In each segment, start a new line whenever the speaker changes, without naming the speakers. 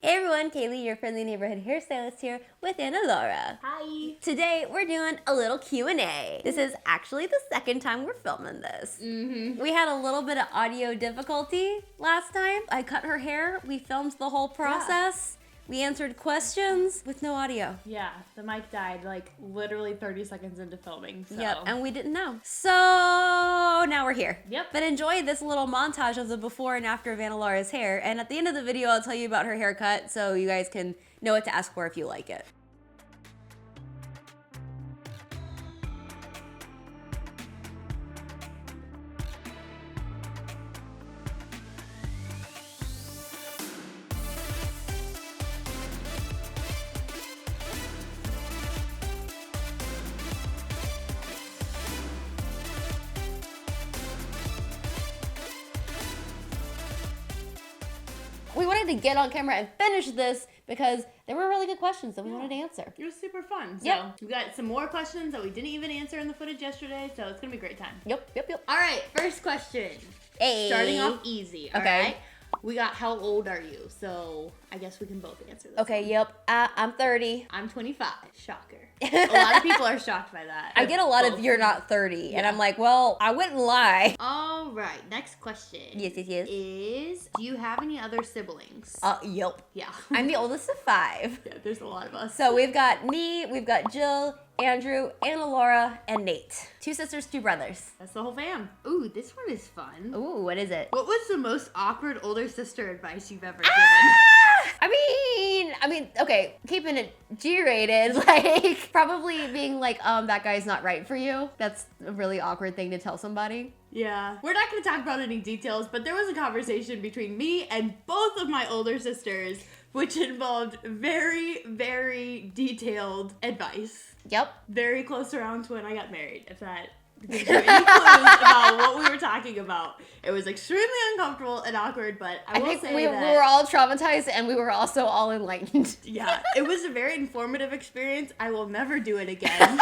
Hey everyone, Kaylee, your friendly neighborhood hairstylist here with Anna Laura.
Hi.
Today we're doing a little Q&A. This is actually the second time we're filming this. We had a little bit of audio difficulty last time. I cut her hair, we filmed the whole process. We answered questions with no audio.
Yeah, the mic died like literally 30 seconds into filming. So.
Yep, and we didn't know. So now we're here.
Yep.
But enjoy this little montage of the before and after of Anna Laura's hair. And at the end of the video, I'll tell you about her haircut so you guys can know what to ask for if you like it. We wanted to get on camera and finish this because there were really good questions that we wanted to answer.
It was super fun. So
Yep.
we got some more questions that we didn't even answer in the footage yesterday, so it's gonna be a great time.
Yep.
All right, first question.
Hey.
Starting off easy, all
Okay.
right? We got how old are you? So I guess we can both answer this.
Okay, yep. I'm 30.
I'm 25. Shocker. A lot of people are shocked by that.
I get a lot of
Both.
you're not 30. And I'm like, well, I wouldn't lie.
All right, next question.
Yes.
Is, do you have any other siblings?
Yep.
Yeah.
I'm the oldest of 5.
Yeah, there's a lot of us.
So we've got me, we've got Jill, Andrew, Anna Laura, and Nate. 2 sisters, 2 brothers.
That's the whole fam. Ooh, this one is fun.
Ooh, what is it?
What was the most awkward older sister advice you've ever
I mean, okay, keeping it G-rated, like, probably being like, that guy's not right for you. That's a really awkward thing to tell somebody.
given? Yeah. We're not going to talk about any details, but there was a conversation between me and both of my older sisters, which involved very, very detailed advice.
Yep.
Very close around to when I got married, if that gives you any clues about what we were talking about. It was extremely uncomfortable and awkward, but I will
think
say
we
that...
were all traumatized and we were also all enlightened.
Yeah, it was a very informative experience. I will never do it again.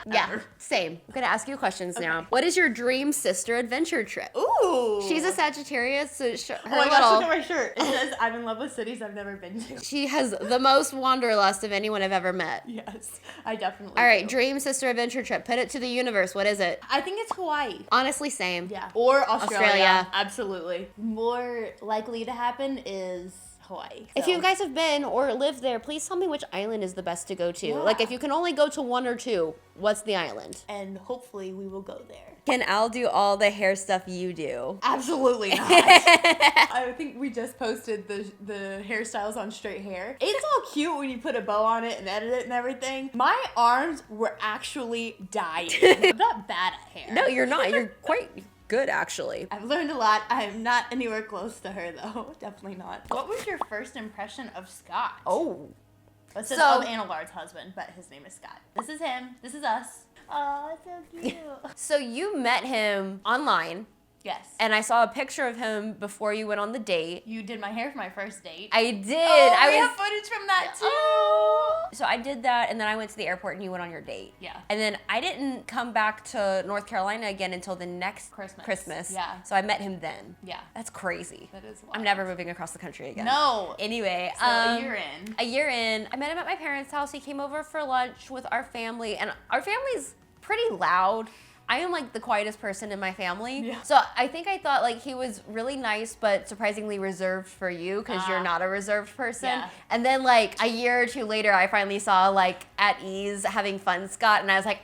Yeah,
Ever.
same. I'm gonna ask you questions now. What is your dream sister adventure trip?
Ooh.
She's a Sagittarius, so her
Oh my
little...
gosh, look at my shirt. It says, I'm in love with cities I've never been to.
She has the most wanderlust of anyone I've ever met.
Yes, I definitely
All right,
do.
dream sister adventure trip. Put it to the universe. What is it?
I think it's Hawaii.
Honestly, same.
Yeah. Or Australia.
Australia.
Absolutely. More likely to happen is Hawaii.
If
So-
you guys have been or lived there, please tell me which island is the best to go to.
Yeah.
Like, if you can only go to one or two, what's the island?
And hopefully we will go there.
Can Al do all the hair stuff you do?
Absolutely not. I think we just posted the hairstyles on straight hair. It's all cute when you put a bow on it and edit it and everything. My arms were actually dying. I'm not bad at hair.
No, you're not. You're quite good, actually.
I've learned a lot. I am not anywhere close to her, though. Definitely not. What was your first impression of Scott?
Oh.
It says
So-
of Anna Laura's husband, but his name is Scott. This is him. This is us. Oh, so cute.
So you met him online,
Yes.
and I saw a picture of him before you went on the date.
You did my hair for my first date.
I did.
Oh, we
I
have footage from that, too.
So I did that, and then I went to the airport, and you went on your date.
Yeah.
And then I didn't come back to North Carolina again until the next
Christmas. Yeah.
So I met him then.
Yeah.
That's crazy.
That is wild.
I'm never moving across the country again.
No.
Anyway,
So a year in.
A year in, I met him at my parents' house. He came over for lunch with our family, and our family's pretty loud. I am like the quietest person in my family.
Yeah.
So I think I thought like he was really nice, but surprisingly reserved for you because you're not a reserved person.
Yeah.
And then like a year or two later, I finally saw like at ease, having fun Scott, and I was like,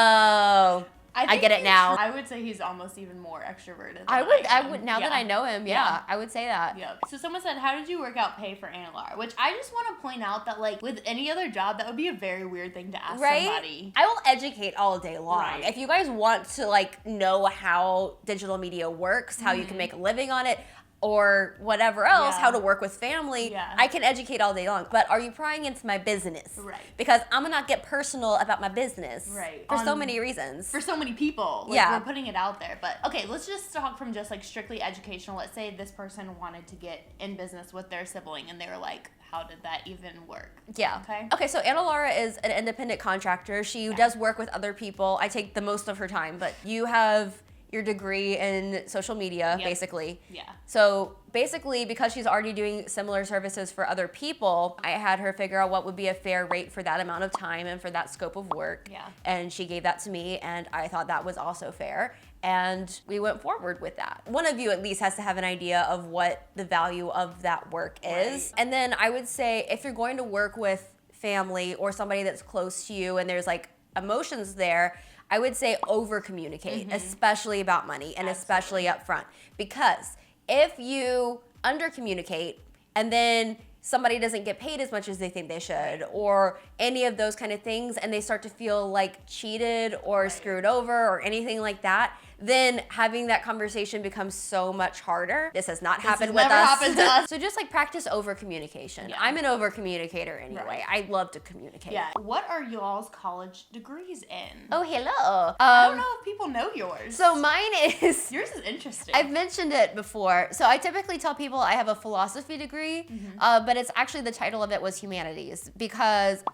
oh, I
think
get it
he's-
now.
I would say he's almost even more extroverted than
I
am.
would now that
Yeah.
I know him,
Yeah.
I would say that.
Yep. So someone said, how did you work out pay for Anna Laura? Which I just want to point out that like with any other job, that would be a very weird thing to ask
Right?
somebody.
I will educate all day long.
Right.
If you guys want to like know how digital media works, how you can make a living on it, or whatever else,
Yeah.
how to work with family,
Yeah.
I can educate all day long. But are you prying into my business?
Right.
Because I'm gonna not get personal about my business.
Right.
For so
On-
many reasons.
For so many people. Like,
Yeah.
We're putting it out there. But okay, let's just talk from just like strictly educational. Let's say this person wanted to get in business with their sibling and they were like, how did that even work?
Yeah.
Okay.
Okay, so Anna Laura is an independent contractor. She does work with other people. I take the most of her time, but you're your degree in social media, basically.
Yeah.
So basically, because she's already doing similar services for other people, I had her figure out what would be a fair rate for that amount of time and for that scope of work.
Yeah.
And she gave that to me, and I thought that was also fair. And we went forward with that. One of you at least has to have an idea of what the value of that work is. And then I would say if you're going to work with family or somebody that's close to you and there's like emotions there, I would say over communicate, especially about money and especially up front. Because if you under communicate and then somebody doesn't get paid as much as they think they should, or any of those kind of things, and they start to feel like cheated or screwed over or anything like that, then having that conversation becomes so much harder. This has not happened with us.
Never happened to us.
So just like practice over communication. I'm an over communicator anyway. I love to communicate.
Yeah. What are y'all's college degrees in?
Oh, hello.
I don't know if people know yours.
So mine is...
Yours is interesting.
I've mentioned it before. So I typically tell people I have a philosophy degree, but it's actually the title of it was humanities because...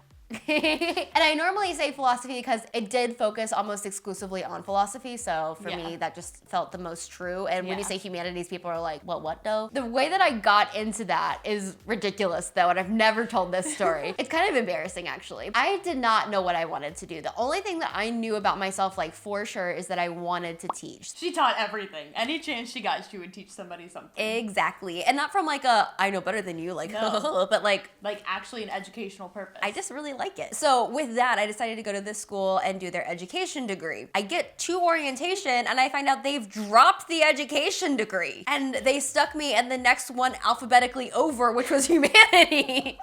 and I normally say philosophy because it did focus almost exclusively on philosophy. So for me, that just felt the most true. And when you say humanities, people are like, what though? The way that I got into that is ridiculous though. And I've never told this story. It's kind of embarrassing actually. I did not know what I wanted to do. The only thing that I knew about myself like for sure is that I wanted to teach.
She taught everything. Any chance she got, she would teach somebody something.
Exactly. And not from like a, I know better than you, like, but like
actually an educational purpose.
I just really like it. So with that, I decided to go to this school and do their education degree. I get to orientation and I find out they've dropped the education degree and they stuck me in the next one alphabetically over, which was humanities.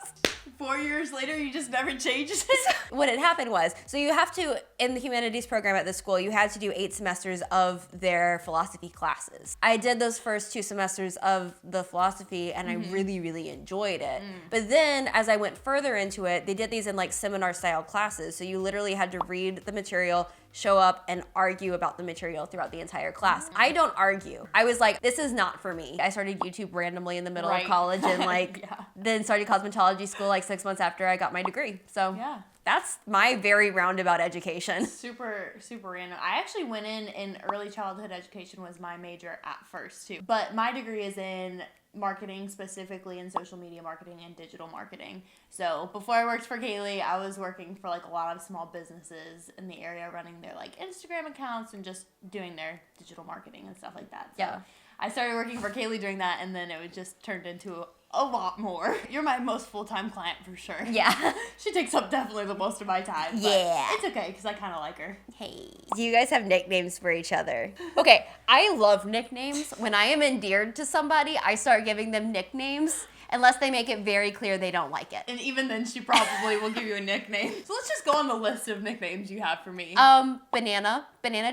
4 years later, you just never changed it?
What had happened was, so you have to, in the humanities program at the school, you had to do 8 semesters of their philosophy classes. I did those first 2 semesters of the philosophy and I really, really enjoyed it. But then as I went further into it, they did these in like seminar style classes. So you literally had to read the material, show up and argue about the material throughout the entire class. I don't argue. I was like, this is not for me. I started YouTube randomly in the middle of college and like then started cosmetology school like 6 months after I got my degree. So that's my very roundabout education.
Super, super random. I actually went in early childhood education was my major at first too. But my degree is in marketing, specifically in social media marketing and digital marketing. So before I worked for Kayley, I was working for like a lot of small businesses in the area, running their like Instagram accounts and just doing their digital marketing and stuff like that. So I started working for Kayley doing that, and then it was just turned into a lot more. You're my most full-time client for sure.
Yeah.
She takes up definitely the most of my time. But it's okay because I kind of like her.
Hey. Do you guys have nicknames for each other? Okay, I love nicknames. When I am endeared to somebody, I start giving them nicknames unless they make it very clear they don't like it.
And even then, she probably will give you a nickname. So let's just go on the list of nicknames you have for me.
Banana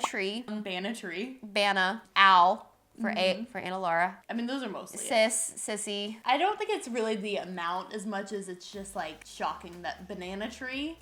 tree.
Banana tree.
Banna, owl. For Anna Laura.
I mean, those are mostly
Sissy.
I don't think it's really the amount as much as it's just like shocking that banana tree.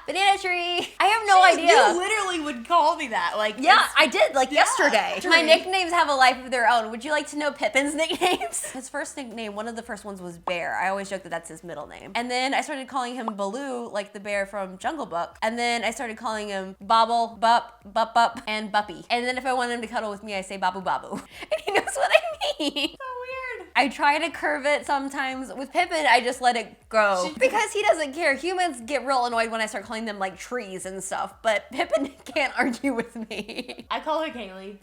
Banana tree. I have no idea.
You literally would call me that. Like
I did yesterday. My nicknames have a life of their own. Would you like to know Pippin's nicknames? His first nickname, one of the first ones was Bear. I always joke that that's his middle name. And then I started calling him Baloo, like the bear from Jungle Book. And then I started calling him Bobble, Bup, Bup, Bup, and Buppy. And then if I want him to cuddle with me, I say Babu Babu. And he knows what I mean.
So weird.
I try to curve it sometimes. With Pippin, I just let it go. Because he doesn't care. Humans get real annoyed when I start calling them like trees and stuff. But Pippin can't argue with me.
I call her Kayley.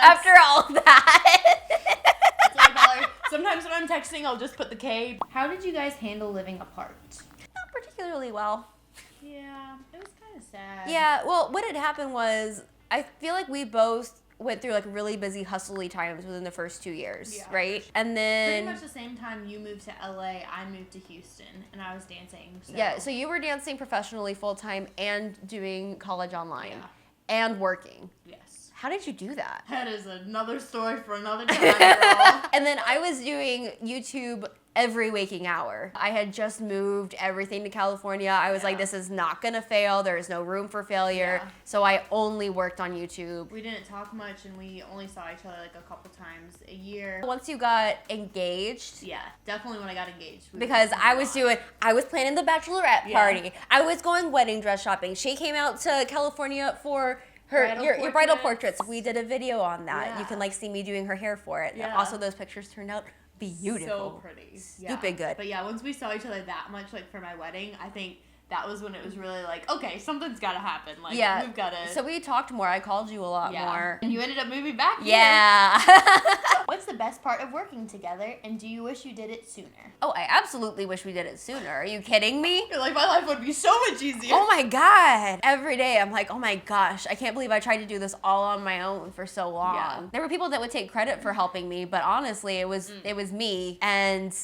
After all that.
That's what I call her. Sometimes when I'm texting, I'll just put the K. How did you guys handle living apart?
Not particularly well.
Yeah, it was kind of sad.
Yeah, well, what had happened was, I feel like we both went through like really busy, hustly times within the first 2 years, right?
Sure.
And then...
Pretty much the same time you moved to LA, I moved to Houston, and I was dancing. So.
Yeah, so you were dancing professionally full-time and doing college online and working.
Yes.
How did you do that?
That is another story for another time, girl.
And then I was doing YouTube every waking hour. I had just moved everything to California. I was like, this is not gonna fail. There is no room for failure.
Yeah.
So I only worked on YouTube.
We didn't talk much, and we only saw each other like a couple times a year.
Once you got engaged,
Yeah, definitely when I got engaged.
because I was planning the bachelorette party. I was going wedding dress shopping. She came out to California for your bridal portraits. We did a video on that.
Yeah.
You can like see me doing her hair for it.
Yeah.
Also, those pictures turned out beautiful.
So pretty.
Stupid good.
But yeah, once we saw each other that much, like for my wedding, I think that was when it was really like, okay, something's got to happen. Like, we've got to.
So we talked more. I called you a lot more.
And you ended up moving back here.
Yeah.
What's the best part of working together, and do you wish you did it sooner?
Oh, I absolutely wish we did it sooner. Are you kidding me?
You're like, my life would be so much easier.
Oh my God. Every day I'm like, oh my gosh, I can't believe I tried to do this all on my own for so long.
Yeah.
There were people that would take credit for helping me, but honestly, it was me. And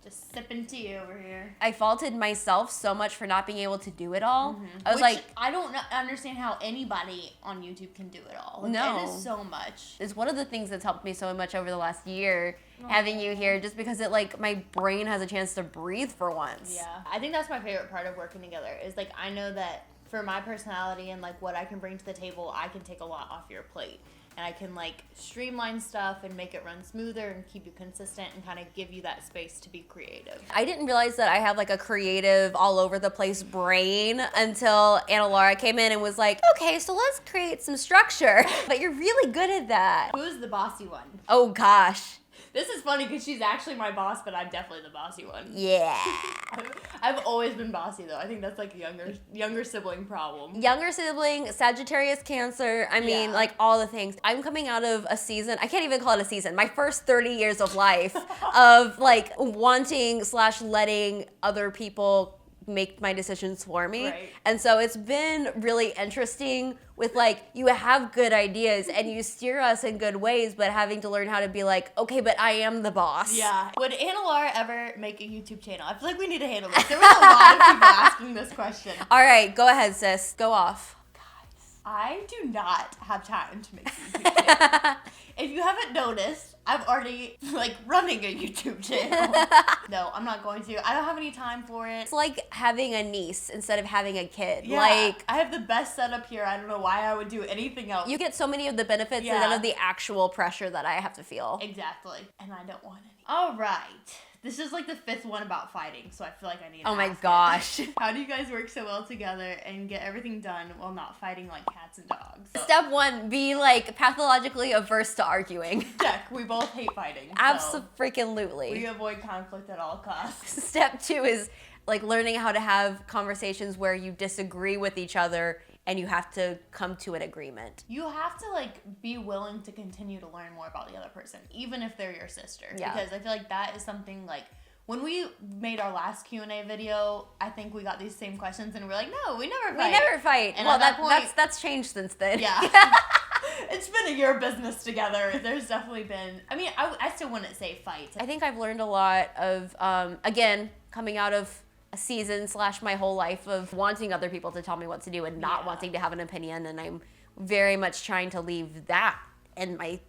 Just sipping tea over here.
I faulted myself so much for not being able to do it all. I was
Which,
like,
I don't understand how anybody on YouTube can do it all. Like,
No.
It is so much.
it's one of the things that's helped me so much over the last year, having you here, just because it like my brain has a chance to breathe for once.
Yeah. I think that's my favorite part of working together is like I know that for my personality and like what I can bring to the table, I can take a lot off your plate. And I can like streamline stuff and make it run smoother and keep you consistent and kind of give you that space to be creative.
I didn't realize that I have like a creative all over the place brain until Anna Laura came in and was like, okay, so let's create some structure. But you're really good at that.
Who's the bossy one?
Oh gosh.
This is funny because she's actually my boss, but I'm definitely the bossy one.
Yeah.
I've always been bossy though. I think that's like a younger sibling problem.
Younger sibling, Sagittarius, Cancer. I mean, like all the things. I'm coming out of a season. I can't even call it a season. My first 30 years of life of like wanting / letting other people make my decisions for me.
Right.
And so it's been really interesting with like, you have good ideas and you steer us in good ways, but having to learn how to be like, okay, but I am the boss.
Yeah. Would Anna Laura ever make a YouTube channel? I feel like we need to handle this. There was a lot of people asking this question.
All right, go ahead, sis. Go off.
I do not have time to make a YouTube channel. If you haven't noticed, I'm already like running a YouTube channel. No, I'm not going to. I don't have any time for it.
It's like having a niece instead of having a kid.
Yeah,
Like,
I have the best setup here. I don't know why I would do anything else.
you get so many of the benefits and none of the actual pressure that I have to feel.
Exactly. And I don't want any. All right. This is like the 5th one about fighting, so I feel like I need to
Oh my
ask
gosh.
it. How do you guys work so well together and get everything done while not fighting like cats and dogs?
Step 1, be like pathologically averse to arguing.
Check. We both hate fighting. So
Absolutely.
we avoid conflict at all costs.
Step 2 is like learning how to have conversations where you disagree with each other and you have to come to an agreement.
You have to like be willing to continue to learn more about the other person, even if they're your sister.
Yeah.
Because I feel like that is something like when we made our last Q&A video, I think we got these same questions and we're like, no, we never fight.
We never fight.
And
well,
at that point,
that's changed since then.
Yeah. It's been a year of business together. There's definitely been, I mean, I still wouldn't say fight.
I think I've learned a lot of, again, coming out of a season / my whole life of wanting other people to tell me what to do and not wanting to have an opinion. And I'm very much trying to leave that in my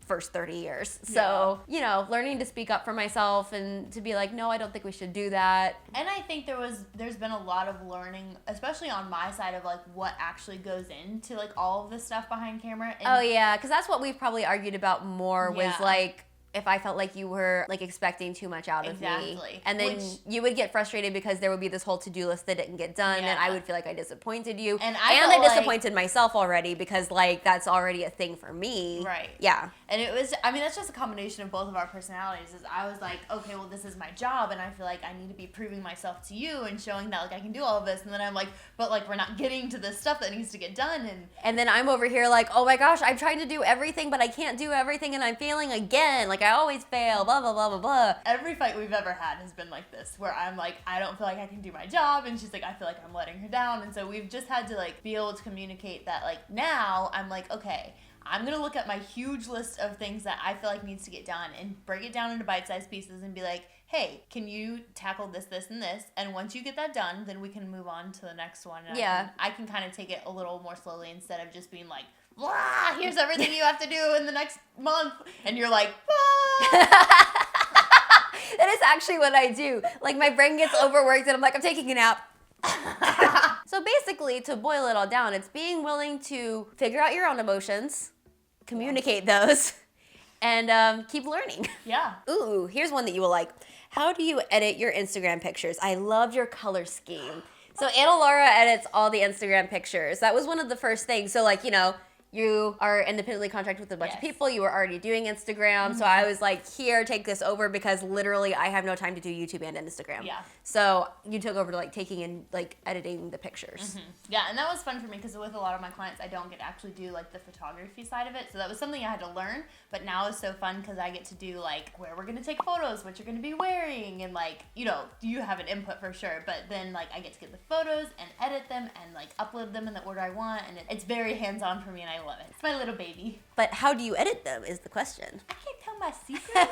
first 30 years. So, you know, learning to speak up for myself and to be like, no, I don't think we should do that.
And I think there's been a lot of learning, especially on my side of like what actually goes into like all of this stuff behind camera. And
Oh yeah, because that's what we've probably argued about more was
Yeah.
like, if I felt like you were like expecting too much out of me.
Exactly.
And then you would get frustrated because there would be this whole to-do list that didn't get done and I would feel like I disappointed you.
And I felt
disappointed myself already because like that's already a thing for me.
Right.
Yeah.
And it was, I mean, that's just a combination of both of our personalities. Is I was like, okay, well, this is my job, and I feel like I need to be proving myself to you and showing that like I can do all of this. And then I'm like, but like we're not getting to this stuff that needs to get done.
And then I'm over here like, oh my gosh, I'm trying to do everything, but I can't do everything, and I'm failing again. Like I always fail. Blah blah blah blah blah.
Every fight we've ever had has been like this, where I'm like, I don't feel like I can do my job, and she's like, I feel like I'm letting her down. And so we've just had to like be able to communicate that. Like now, I'm like, okay, I'm going to look at my huge list of things that I feel like needs to get done and break it down into bite-sized pieces and be like, hey, can you tackle this, this, and this? And once you get that done, then we can move on to the next one. And I can kind of take it a little more slowly instead of just being like, blah, here's everything you have to do in the next month. And you're like,
That is actually what I do. Like, my brain gets overworked and I'm like, I'm taking a nap. So basically, to boil it all down, it's being willing to figure out your own emotions, communicate those, and keep learning.
Yeah.
Ooh, here's one that you will like. How do you edit your Instagram pictures? I love your color scheme. So Anna Laura edits all the Instagram pictures. That was one of the first things. So like, you are independently contracted with a bunch of people. You were already doing Instagram. So I was like, here, take this over because literally I have no time to do YouTube and Instagram.
Yeah.
So you took over to like taking and like editing the pictures.
Yeah, and that was fun for me because with a lot of my clients, I don't get to actually do like the photography side of it. So that was something I had to learn. But now it's so fun because I get to do like where we're going to take photos, what you're going to be wearing. And like, you have an input for sure. But then like I get to get the photos and edit them and like upload them in the order I want. And it's very hands-on for me and I love it. It's my little baby.
But how do you edit them is the question.
I can't tell my secret.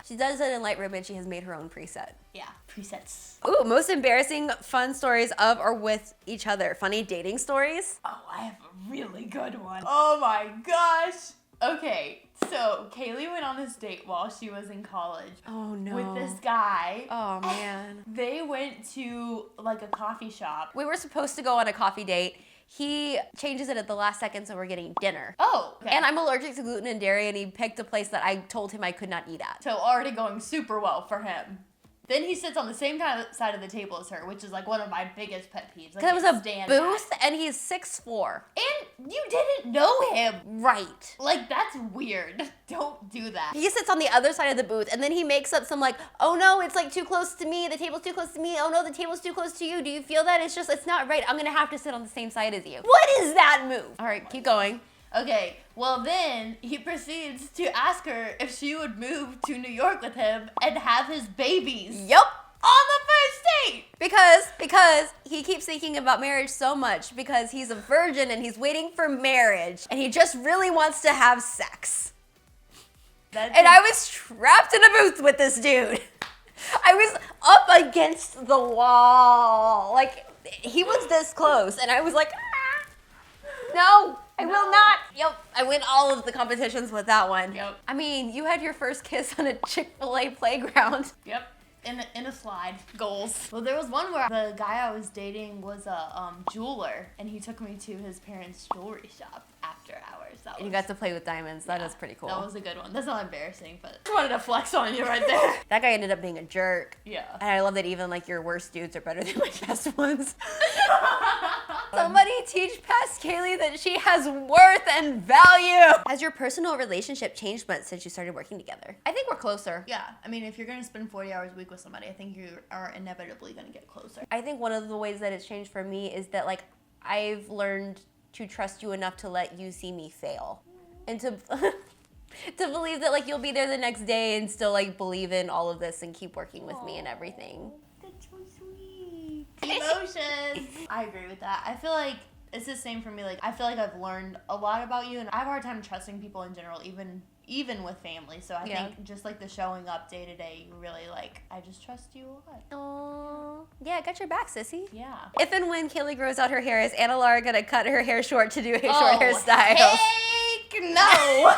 She does it in Lightroom and she has made her own preset.
Yeah, presets.
Ooh, most embarrassing fun stories of or with each other. Funny dating stories.
Oh, I have a really good one. Oh my gosh. Okay, so Kayley went on this date while she was in college.
Oh no.
With this guy.
Oh man.
They went to like a coffee shop.
We were supposed to go on a coffee date. He changes it at the last second, so we're getting dinner.
Oh, okay.
And I'm allergic to gluten and dairy, and he picked a place that I told him I could not eat at.
So already going super well for him. Then he sits on the same side of the table as her, which is like one of my biggest pet peeves.
Because it was a booth, and he's 6'4".
And you didn't know him.
Right.
Like, that's weird. Don't do that.
He sits on the other side of the booth, and then he makes up some like, oh no, it's like too close to me. The table's too close to me. Oh no, the table's too close to you. Do you feel that? It's not right. I'm gonna have to sit on the same side as you. What is that move? All right, keep going.
Okay, well then he proceeds to ask her if she would move to New York with him and have his babies.
Yep.
On the first date.
Because he keeps thinking about marriage so much because he's a virgin and he's waiting for marriage and he just really wants to have sex. I was trapped in a booth with this dude. I was up against the wall. Like, he was this close and I was like, no, I will not. Yep, I win all of the competitions with that one.
Yep.
I mean, you had your first kiss on a Chick-fil-A playground.
Yep. In a slide. Goals. Well, there was one where the guy I was dating was a jeweler, and he took me to his parents' jewelry shop after hours.
And you got to play with diamonds. That is pretty cool.
That was a good one. That's not embarrassing, but I wanted to flex on you right there.
That guy ended up being a jerk.
Yeah.
And I love that even like your worst dudes are better than my best ones. Somebody teach past Kayley that she has worth and value. Has your personal relationship changed much since you started working together? I think we're closer.
Yeah. I mean, if you're going to spend 40 hours a week with somebody, I think you are inevitably going to get closer.
I think one of the ways that it's changed for me is that like I've learned to trust you enough to let you see me fail. And to to believe that like you'll be there the next day and still like believe in all of this and keep working with me and everything.
That's so sweet. Emotions. I agree with that. I feel like it's the same for me. Like, I feel like I've learned a lot about you, and I have a hard time trusting people in general, even with family. So I think just like the showing up day to day, you really like, I just trust you a lot.
Aww. Yeah, I got your back, sissy.
Yeah.
If and when Kayley grows out her hair, is Anna Laura gonna cut her hair short to do a short hairstyle?
Heck no.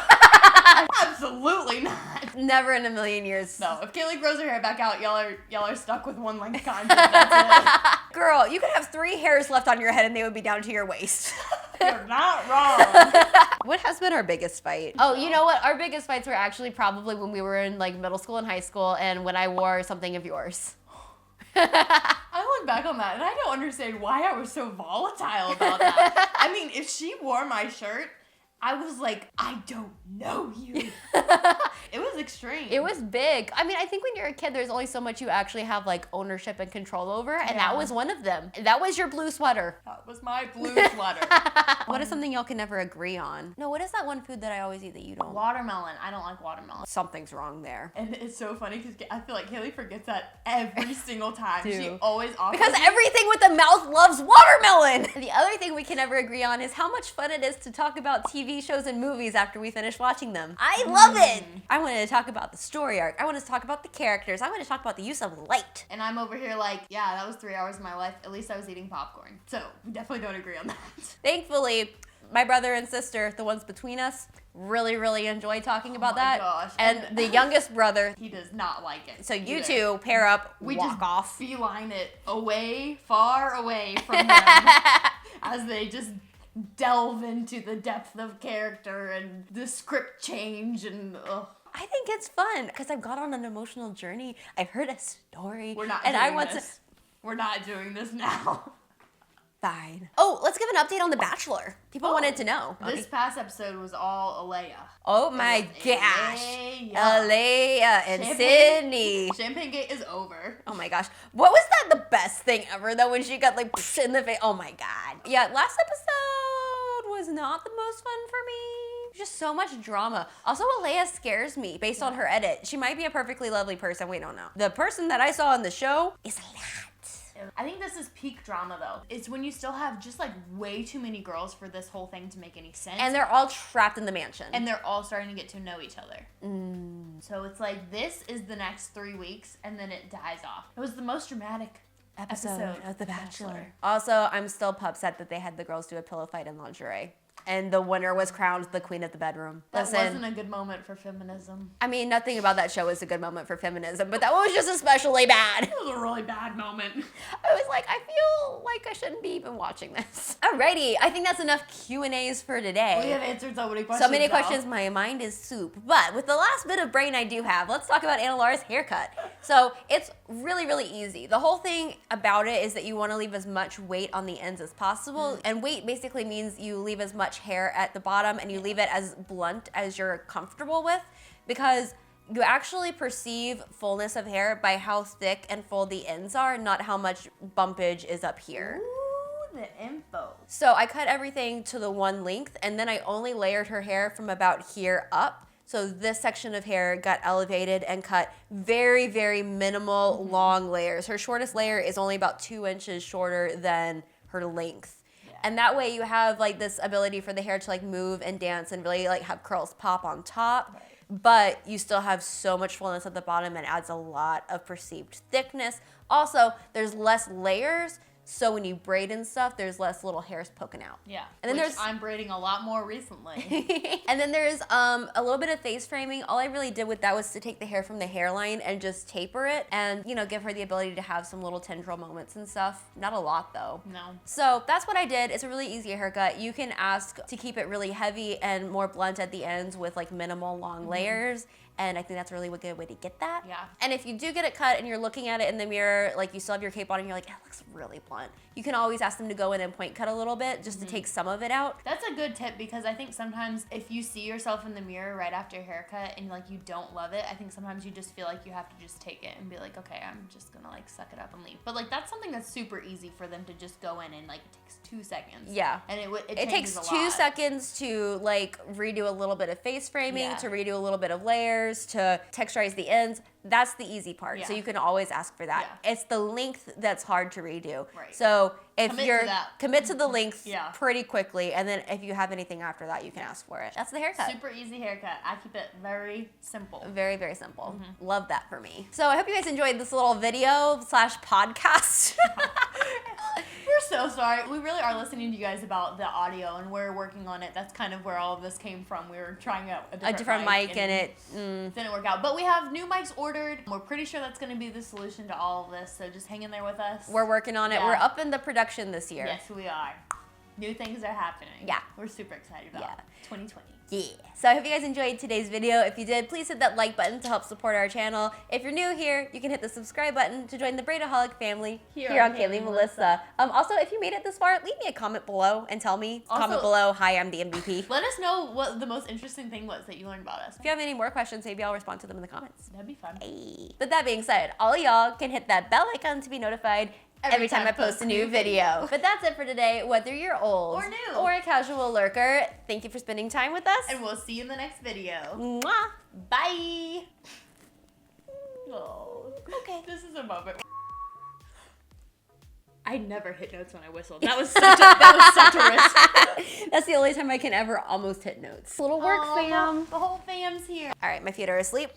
Absolutely not.
Never in a million years.
No, if Kayley grows her hair back out, y'all are stuck with one length content. That's it.
Girl, you could have 3 hairs left on your head and they would be down to your waist.
You're not wrong.
What has been our biggest fight? Oh, you know what? Our biggest fights were actually probably when we were in like middle school and high school and when I wore something of yours.
I look back on that and I don't understand why I was so volatile about that. I mean, if she wore my shirt, I was like, I don't know you. It was extreme.
It was big. I mean, I think when you're a kid, there's only so much you actually have like ownership and control over, and that was one of them. That was your blue sweater.
That was my blue sweater.
What is something y'all can never agree on? No, what is that one food that I always eat that you don't?
Watermelon. I don't like watermelon.
Something's wrong there.
And it's so funny because I feel like Kayley forgets that every single time. She always offers
because everything with a mouth loves watermelon. The other thing we can never agree on is how much fun it is to talk about TV shows and movies after we finish watching them. I love it. I wanted to talk about the story arc. I wanted to talk about the characters. I wanted to talk about the use of light.
And I'm over here like, yeah, that was 3 hours of my life. At least I was eating popcorn. So we definitely don't agree on that.
Thankfully, my brother and sister, the ones between us, really enjoy talking about that.
Gosh.
And the youngest brother,
he does not like it.
so you
either.
two pair up,
We
walk
just
off.
beeline it away, far away from them as they just delve into the depth of character and the script change and ugh.
I think it's fun because I've got on an emotional journey. I've heard a story.
We're not
and
doing
I want
this.
to.
We're not doing this now.
Fine. Oh, let's give an update on The Bachelor. People wanted to know.
This past episode was all Alea.
Oh my gosh.
Alea.
Alea and Sydney.
Champagne Gate is over.
Oh my gosh. What was that the best thing ever though when she got like in the face? Oh my god. Yeah, last episode was not the most fun for me. Just so much drama. Also, Alea scares me based on her edit. She might be a perfectly lovely person. We don't know. The person that I saw in the show is a lot.
I think this is peak drama though. It's when you still have just like way too many girls for this whole thing to make any sense.
And they're all trapped in the mansion.
And they're all starting to get to know each other. So it's like this is the next 3 weeks and then it dies off. It was the most dramatic episode
of The Bachelor. Also, I'm still upset that they had the girls do a pillow fight in lingerie. And the winner was crowned the queen of the bedroom.
That wasn't a good moment for feminism.
I mean, nothing about that show is a good moment for feminism, but that one was just especially bad.
It was a really bad moment.
I was like, I feel like I shouldn't be even watching this. Alrighty, I think that's enough Q&As for today.
We have answered so many questions.
So many questions, my mind is soup. But with the last bit of brain I do have, let's talk about Anna Laura's haircut. So it's really easy. The whole thing about it is that you want to leave as much weight on the ends as possible. And weight basically means you leave as much hair at the bottom and you leave it as blunt as you're comfortable with, because you actually perceive fullness of hair by how thick and full the ends are, not how much bumpage is up here.
Ooh, the info.
So I cut everything to the one length and then I only layered her hair from about here up. So this section of hair got elevated and cut very minimal long layers. Her shortest layer is only about 2 inches shorter than her length. And that way you have like this ability for the hair to like move and dance and really like have curls pop on top. Right. But you still have so much fullness at the bottom and adds a lot of perceived thickness. Also, there's less layers. So when you braid and stuff, there's less little hairs poking out.
Yeah,
and then
I'm braiding a lot more recently.
And then there's a little bit of face framing. All I really did with that was to take the hair from the hairline and just taper it and, you know, give her the ability to have some little tendril moments and stuff. Not a lot though.
No.
So that's what I did. It's a really easy haircut. You can ask to keep it really heavy and more blunt at the ends with like minimal long layers. And I think that's a really good way to get that.
Yeah.
And if you do get it cut and you're looking at it in the mirror, like you still have your cape on and you're like, it looks really blunt. You can always ask them to go in and point cut a little bit just to take some of it out.
That's a good tip because I think sometimes if you see yourself in the mirror right after a haircut and like you don't love it, I think sometimes you just feel like you have to just take it and be like, okay, I'm just gonna like suck it up and leave. But like that's something that's super easy for them to just go in and like it takes 2 seconds.
Yeah.
And
it takes 2 seconds to like redo a little bit of face framing, to redo a little bit of layers, to texturize the ends. That's the easy part. Yeah. So you can always ask for that. Yeah. It's the length that's hard to redo.
Right.
So if commit to the length
yeah.
pretty quickly, and then if you have anything after that, you can ask for it. That's the haircut.
Super easy haircut. I keep it very simple.
Very, very simple. Love that for me. So I hope you guys enjoyed this little video / podcast.
We're so sorry. We really are listening to you guys about the audio, and we're working on it. That's kind of where all of this came from. We were trying out a different mic and it didn't work out. But we have new mics ordered. We're pretty sure that's going to be the solution to all of this, so just hang in there with us.
We're working on it. Yeah. We're up in the production this year.
Yes, we are. New things are happening.
Yeah.
We're super excited about 2020.
Yeah. So I hope you guys enjoyed today's video. If you did, please hit that like button to help support our channel. If you're new here, you can hit the subscribe button to join the Bridaholic family here on Kayley Melissa. Also, if you made it this far, leave me a comment below and tell me. Comment below, hi, I'm the MVP.
Let us know what the most interesting thing was that you learned about us.
If you have any more questions, maybe I'll respond to them in the comments.
That'd be fun.
Hey. But that being said, all of y'all can hit that bell icon to be notified every time I post a new video. But that's it for today. Whether you're old
or new
or a casual lurker, thank you for spending time with us.
And we'll see you in the next video.
Mwah.
Bye. Oh, okay. This is a moment. I never hit notes when I whistled. That was such a risk.
That's the only time I can ever almost hit notes. Little work fam.
The whole fam's here.
All right, my feet are asleep.